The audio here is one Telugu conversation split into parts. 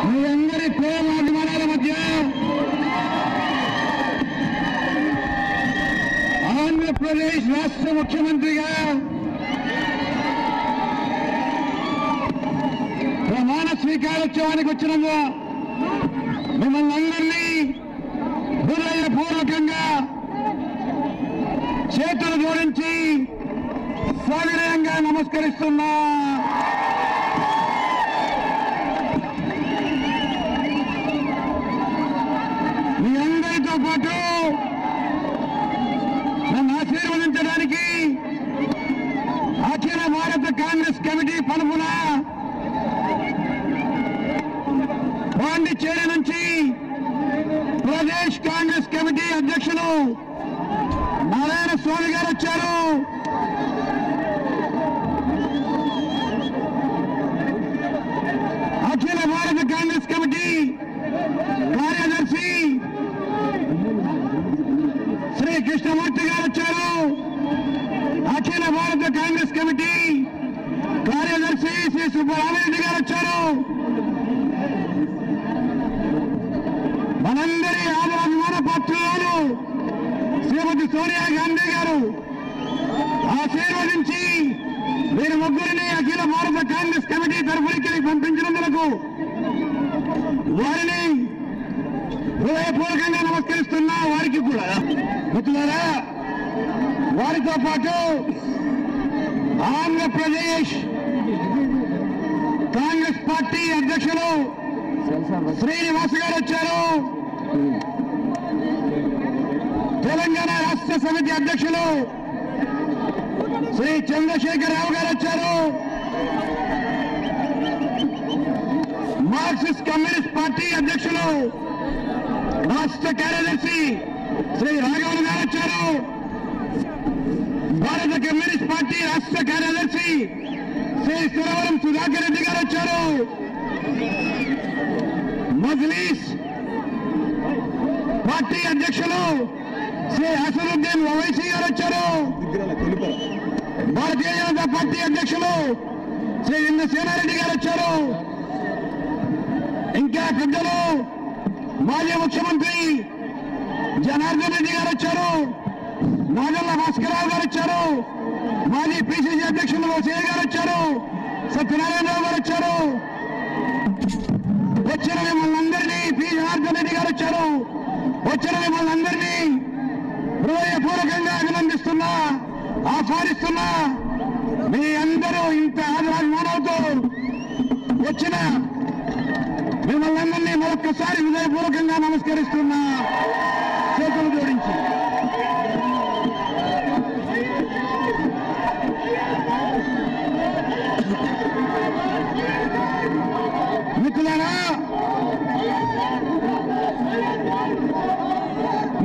మీ అందరి ప్రేమాభిమానాల మధ్య ఆంధ్రప్రదేశ్ రాష్ట్ర ముఖ్యమంత్రిగా ప్రమాణ స్వీకారోత్సవానికి వచ్చినందుకు మిమ్మల్ని అందరినీ హృదయపూర్వకంగా చేతులు జోడించి సాగరంగా నమస్కరిస్తున్నా. మీ అందరితో పాటు నన్ను ఆశీర్వదించడానికి అఖిల భారత కాంగ్రెస్ కమిటీ తరఫున పాండిచ్చేరి నుంచి ప్రదేశ్ కాంగ్రెస్ కమిటీ అధ్యక్షులు నారాయణ స్వామి గారు వచ్చారు. అఖిల భారత కాంగ్రెస్ కమిటీ కార్యదర్శి శ్రీ కృష్ణమూర్తి గారు వచ్చారు. అఖిల భారత కాంగ్రెస్ కమిటీ కార్యదర్శి శ్రీ సుబ్బరామరెడ్డి గారు వచ్చారు. మనందరి ఆదరాభిమాన పాత్రలు శ్రీమతి సోనియా గాంధీ గారు ఆశీర్వదించి వీరి ముగ్గురిని అఖిల భారత కాంగ్రెస్ కమిటీ తరఫునికి పంపించినందుకు వారిని హృదయపూర్వకంగా నమస్కరిస్తున్నా. వారికి కూడా మిత్రులారా, వారితో పాటు ఆంధ్రప్రదేశ్ కాంగ్రెస్ పార్టీ అధ్యక్షులు శ్రీనివాస్ గారు వచ్చారు. తెలంగాణ రాష్ట్ర సమితి అధ్యక్షులు శ్రీ చంద్రశేఖరరావు గారు వచ్చారు. మార్క్సిస్ట్ కమ్యూనిస్ట్ పార్టీ అధ్యక్షులు రాష్ట్ర కార్యదర్శి శ్రీ రాఘవన్ గారు వచ్చారు. భారత కమ్యూనిస్ట్ పార్టీ రాష్ట్ర కార్యదర్శి శ్రీ సురవరం సుధాకర్ రెడ్డి గారు వచ్చారు. మజ్లీస్ పార్టీ అధ్యక్షులు శ్రీ అసదుద్దీన్ ఓవైసీ గారు వచ్చారు. భారతీయ జనతా పార్టీ అధ్యక్షులు శ్రీ ఇంద్రసేనారెడ్డి గారు వచ్చారు. ఇంకా పెద్దలు మాజీ ముఖ్యమంత్రి జనార్దన్ రెడ్డి గారు వచ్చారు. నాగల్ల భాస్కరరావు గారు వచ్చారు. మాజీ పిసిసి అధ్యక్షులు ఓసే గారు వచ్చారు. సత్యనారాయణరావు గారు వచ్చారు. వచ్చిన మిమ్మల్ని అందరినీ పి జనార్దన్ రెడ్డి గారు వచ్చారు. వచ్చిన మిమ్మల్ని అందరినీ హృదయపూర్వకంగా అభినందిస్తున్నా, ఆహ్వానిస్తున్నా. మీ అందరూ ఇంత ఆదరాభిమానంతో వచ్చిన మిమ్మల్ని అందరినీ మరొక్కసారి హృదయపూర్వకంగా నమస్కరిస్తున్నా, చేతులు జోడించి.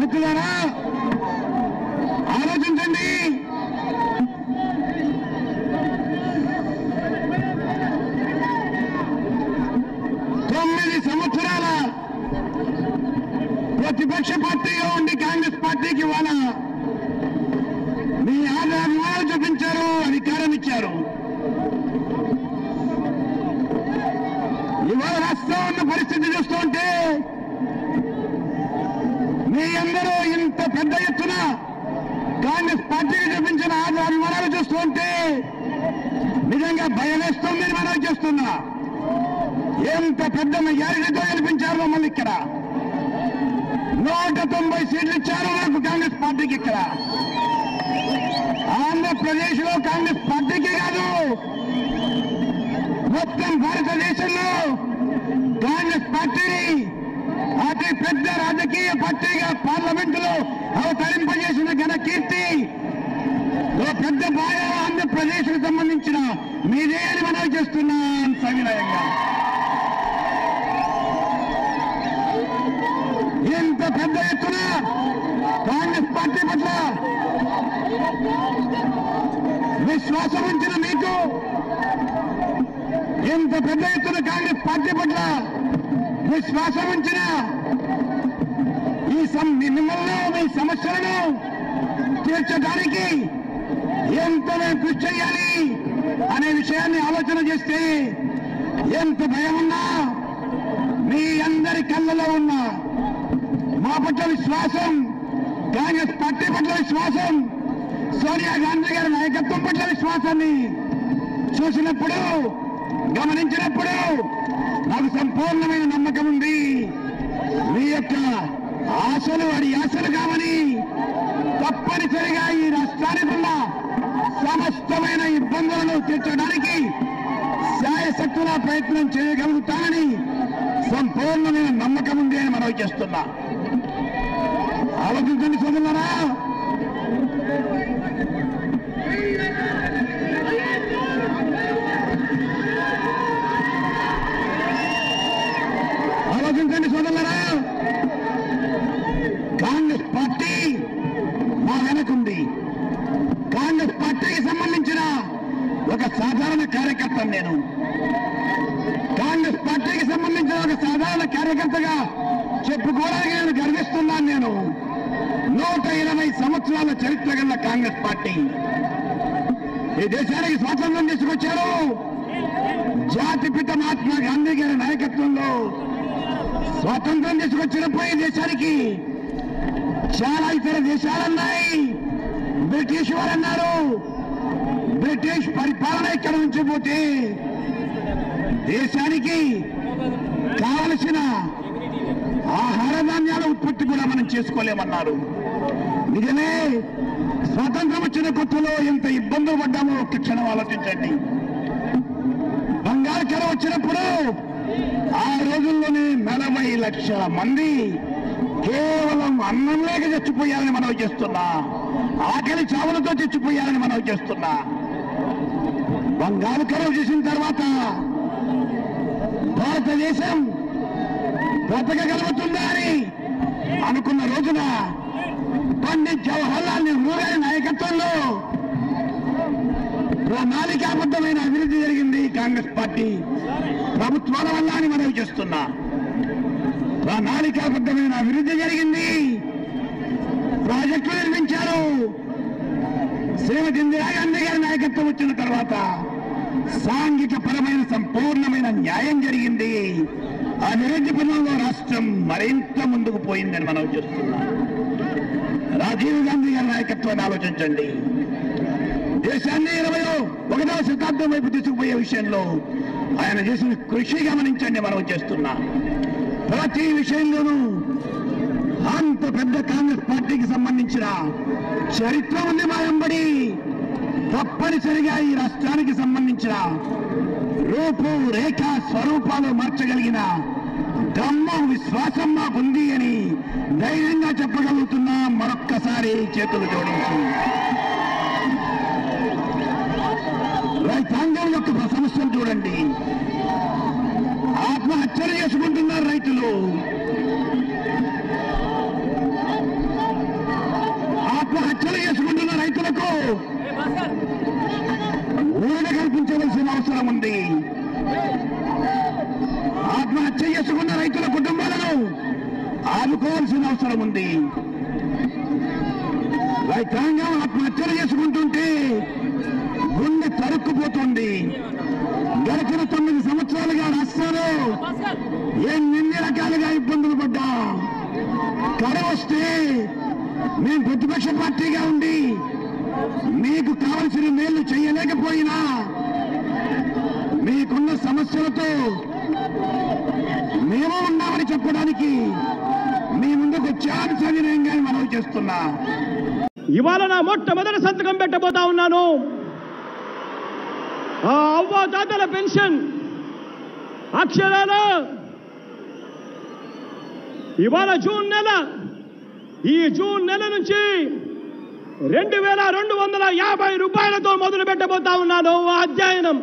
మిత్రులారా, ఆలోచించండి. సంవత్సరాల ప్రతిపక్ష పార్టీగా ఉండి కాంగ్రెస్ పార్టీకి ఇవాళ మీ ఆదరాభిమానాలు చూపించారు, అధికారం ఇచ్చారు. ఇవాళ రాష్ట్రం ఉన్న పరిస్థితి చూస్తుంటే మీ అందరూ ఇంత పెద్ద ఎత్తున కాంగ్రెస్ పార్టీకి చూపించిన ఆదరాభిమానాలు చూస్తుంటే నిజంగా భయం వేస్తుందని మనం చేస్తున్నా. ఎంత పెద్ద మెజారిటీతో గెలిపించారు మమ్మల్ని. ఇక్కడ 190 సీట్లు ఇచ్చారు నాకు కాంగ్రెస్ పార్టీకి. ఇక్కడ ఆంధ్రప్రదేశ్ లో కాంగ్రెస్ పార్టీకి కాదు, మొత్తం భారతదేశంలో కాంగ్రెస్ పార్టీని అతి పెద్ద రాజకీయ పార్టీగా పార్లమెంటులో అవతరింపజేసిన ఘన కీర్తి ఓ పెద్ద భాగం ఆంధ్రప్రదేశ్ కు సంబంధించిన మీదే అని మనం చేస్తున్నాం సవినయంగా. ఇంత పెద్ద ఎత్తున కాంగ్రెస్ పార్టీ పట్ల విశ్వాసం ఉంచిన మీకు, ఇంత పెద్ద ఎత్తున కాంగ్రెస్ పార్టీ పట్ల విశ్వాసం ఉంచిన మిమ్మల్ని మీ సమస్యలను తీర్చడానికి ఎంత మేము కృషి చేయాలి అనే విషయాన్ని ఆలోచన చేస్తే ఎంత భయం ఉన్నా కళ్ళలో ఉన్న మా పట్ల విశ్వాసం, కాంగ్రెస్ పార్టీ పట్ల విశ్వాసం, సోనియా గాంధీ గారి నాయకత్వం పట్ల విశ్వాసాన్ని చూసినప్పుడు, గమనించినప్పుడు నాకు సంపూర్ణమైన నమ్మకం ఉంది. మీ యొక్క ఆశలు వారి ఆశలు కావని తప్పనిసరిగా ఈ రాష్ట్రానికి ఉన్న సమస్తమైన ఇబ్బందులను తీర్చడానికి శాయశక్తులా ప్రయత్నం చేయగలుగుతానని సంపూర్ణమైన నమ్మకం ఉంది అని మనం చేస్తున్నా. ఆలోచించండి సోదరులారా. ఆలోచించండి సోదరులారా. కాంగ్రెస్ పార్టీ మా వెనకుంది. కాంగ్రెస్ పార్టీకి సంబంధించిన ఒక సాధారణ కార్యకర్తను నేను. కాంగ్రెస్ పార్టీకి సంబంధించిన ఒక సాధారణ కార్యకర్తగా చెప్పుకోవడానికి నేను గర్విస్తున్నాను. నేను 120 సంవత్సరాల చరిత్ర గల కాంగ్రెస్ పార్టీ ఈ దేశానికి స్వాతంత్రం తీసుకొచ్చారు. జాతిపిత మహాత్మా గాంధీ గారి నాయకత్వంలో స్వాతంత్రం తీసుకొచ్చినప్పుడు ఈ దేశానికి చాలా ఇతర దేశాలున్నాయి. బ్రిటిష్ వారు అన్నారు, బ్రిటిష్ పరిపాలన ఇక్కడ నుంచి పోతే దేశానికి కావలసిన ఆహార ధాన్యాల ఉత్పత్తి కూడా మనం చేసుకోలేమన్నారు. నిజమే, స్వాతంత్రం వచ్చిన కొత్తలో ఎంత ఇబ్బందులు పడ్డామో ఒక్క క్షణం ఆలోచించండి. బంగారు కర వచ్చినప్పుడు ఆ రోజుల్లోనే 40 లక్షల మంది కేవలం అన్నం లేక చచ్చిపోయారని మనం చేస్తున్నా. ఆకలి చావులతో చచ్చిపోయారని మనం చేస్తున్నా. బంగారు కరువు చేసిన తర్వాత భారతదేశం బ్రతకగలుగుతుందా అని అనుకున్న రోజున పండిత్ జవహర్లాల్ నెహ్రూ గారి నాయకత్వంలో ప్రణాళికాబద్ధమైన అభివృద్ధి జరిగింది. కాంగ్రెస్ పార్టీ ప్రభుత్వాల వల్ల అని మనం చేస్తున్నా. ప్రణాళికాబద్ధమైన అభివృద్ధి జరిగింది. ప్రాజెక్టులు నిర్మించారు. శ్రీమతి ఇందిరాగాంధీ గారి నాయకత్వం వచ్చిన తర్వాత సాంఘిక పరమైన సంపూర్ణమైన న్యాయం జరిగింది. అభివృద్ధి పనుల్లో రాష్ట్రం మరింత ముందుకు పోయిందని మనం చూస్తున్నాం. రాజీవ్ గాంధీ గారి నాయకత్వాన్ని ఆలోచించండి. దేశాన్ని 21వ శతాబ్దం వైపు తీసుకుపోయే విషయంలో ఆయన చేసిన కృషి గమనించండి. మనం చేస్తున్నా ప్రతి విషయంలోనూ అంత పెద్ద కాంగ్రెస్ పార్టీకి సంబంధించిన చరిత్ర ఉంది మా వెంబడి. తప్పనిసరిగా ఈ రాష్ట్రానికి సంబంధించిన రూపు రేఖ స్వరూపాలు మార్చగలిగిన దమ్ము విశ్వాసం మాకుంది అని ధైర్యంగా చెప్పగలుగుతున్నా. మరొక్కసారి చేతులు జోడించి రైతాంగం యొక్క సమస్యలు చూడండి. ఆత్మహత్యలు చేసుకుంటున్నారు రైతులు. ఆత్మహత్యలు చేసుకుంటున్న రైతులకు ఊరట కల్పించవలసిన అవసరం ఉంది. ఆత్మహత్య చేసుకున్న రైతుల కుటుంబాలను ఆదుకోవాల్సిన అవసరం ఉంది. రైతాంగం ఆత్మహత్యలు చేసుకుంటుంటే గుండె తరుక్కుపోతుంది. గడిచిన 9 సంవత్సరాలుగా రాష్ట్రంలో ఎన్ని రకాలుగా ఇబ్బందులు పడ్డాం. కరువు వస్తే మేము ప్రతిపక్ష పార్టీగా ఉండి మీకు కావలసిన మేలు చేయలేకపోయినా మీకున్న సమస్యలతో మేము ఉన్నామని చెప్పడానికి మీ ముందుకు వచ్చాను సవినయంగా మనం చేస్తున్నా. ఇవాళ నా మొట్టమొదటి సంతకం పెట్టబోతా ఉన్నాను. ఆ అవ్వాతాతల పెన్షన్ అక్షరాల ఇవాళ ఈ జూన్ నెల నుంచి 2250 రూపాయలతో మొదలు పెట్టబోతా ఉన్నాను. ఆ అధ్యయనం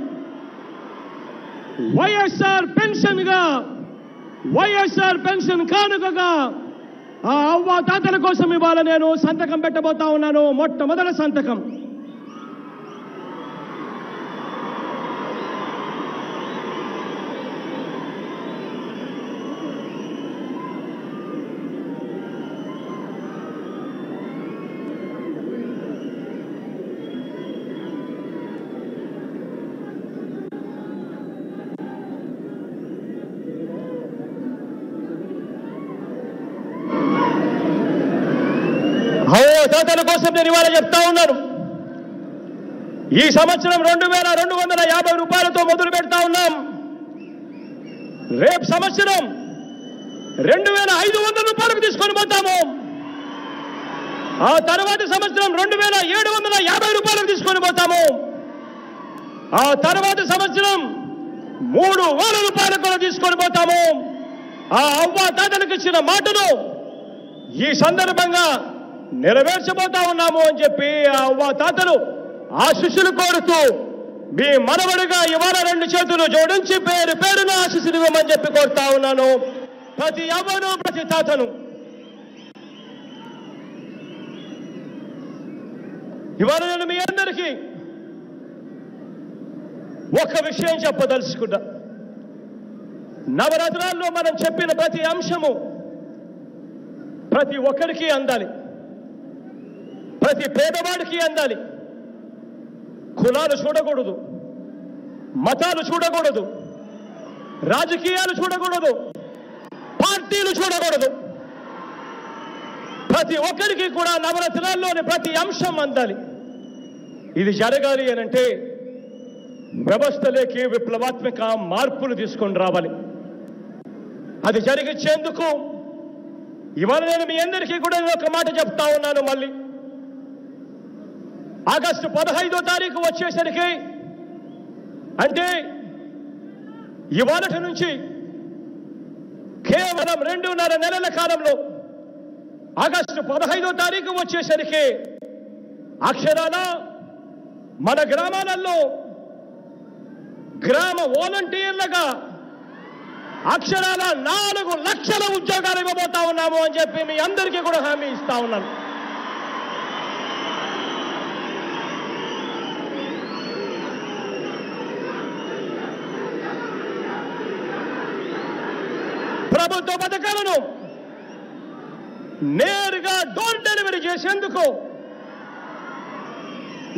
వైఎస్ఆర్ పెన్షన్ కానుకగా ఆ అవ్వాతాతల కోసం ఇవాళ నేను సంతకం పెట్టబోతా ఉన్నాను. మొట్టమొదటి సంతకం. అవ్వాతాతల కోసం నేను ఇవాళ చెప్తా ఉన్నాను. ఈ సంవత్సరం 2250 రూపాయలతో మొదలు పెడతా ఉన్నాం. రేపు సంవత్సరం 2500 రూపాయలకు తీసుకొని పోతాము. ఆ తర్వాత సంవత్సరం 2750 రూపాయలకు తీసుకొని పోతాము. ఆ తర్వాత సంవత్సరం 3000 రూపాయలకు కూడా తీసుకొని పోతాము. ఆ అవ్వాతాతలకు ఇచ్చిన మాటను ఈ సందర్భంగా నెరవేర్చబోతా ఉన్నాము అని చెప్పి ఆ అవ్వాతాతలు ఆశీస్సులు కోరుతూ మీ మనవడిగా ఇవాళ 2 చేతులు జోడించి పేరు పేరున ఆశీస్సులు ఇవ్వమని చెప్పి కోరుతా ఉన్నాను. ప్రతి అవ్వను ప్రతి తాతను. ఇవాళ నేను మీ అందరికీ ఒక విషయం చెప్పదలుచుకున్నా. నవరాత్రాల్లో మనం చెప్పిన ప్రతి అంశము ప్రతి ఒక్కరికి అందాలి, ప్రతి పేదవాడికి అందాలి. కులాలు చూడకూడదు, మతాలు చూడకూడదు, రాజకీయాలు చూడకూడదు, పార్టీలు చూడకూడదు. ప్రతి ఒక్కరికి కూడా నవరత్నాల్లోని ప్రతి అంశం అందాలి. ఇది జరగాలి అనంటే వ్యవస్థలోకి విప్లవాత్మక మార్పులు తీసుకొని రావాలి. అది జరిగించేందుకు ఇవాళ నేను మీ అందరికీ కూడా ఒక మాట చెప్తా ఉన్నాను. మళ్ళీ ఆగస్టు 15వ తారీఖు వచ్చేసరికి, అంటే ఇవాళటి నుంచి కేవలం 2.5 నెలల కాలంలో ఆగస్టు 15వ తారీఖు వచ్చేసరికి అక్షరాల మన గ్రామాలలో గ్రామ వాలంటీర్లుగా అక్షరాల 4 లక్షల ఉద్యోగాలు ఇవ్వబోతా ఉన్నాము అని చెప్పి మీ అందరికీ కూడా హామీ ఇస్తా ఉన్నాను. ప్రభుత్వ పథకాలను నేరుగా డోర్ డెలివరీ చేసేందుకు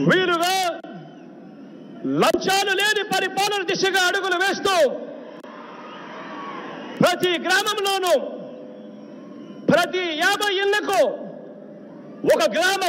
వీలుగా లంచాలు లేని పరిపాలన దిశగా అడుగులు వేస్తూ ప్రతి గ్రామంలోనూ ప్రతి 50 ఇళ్లకు ఒక గ్రామ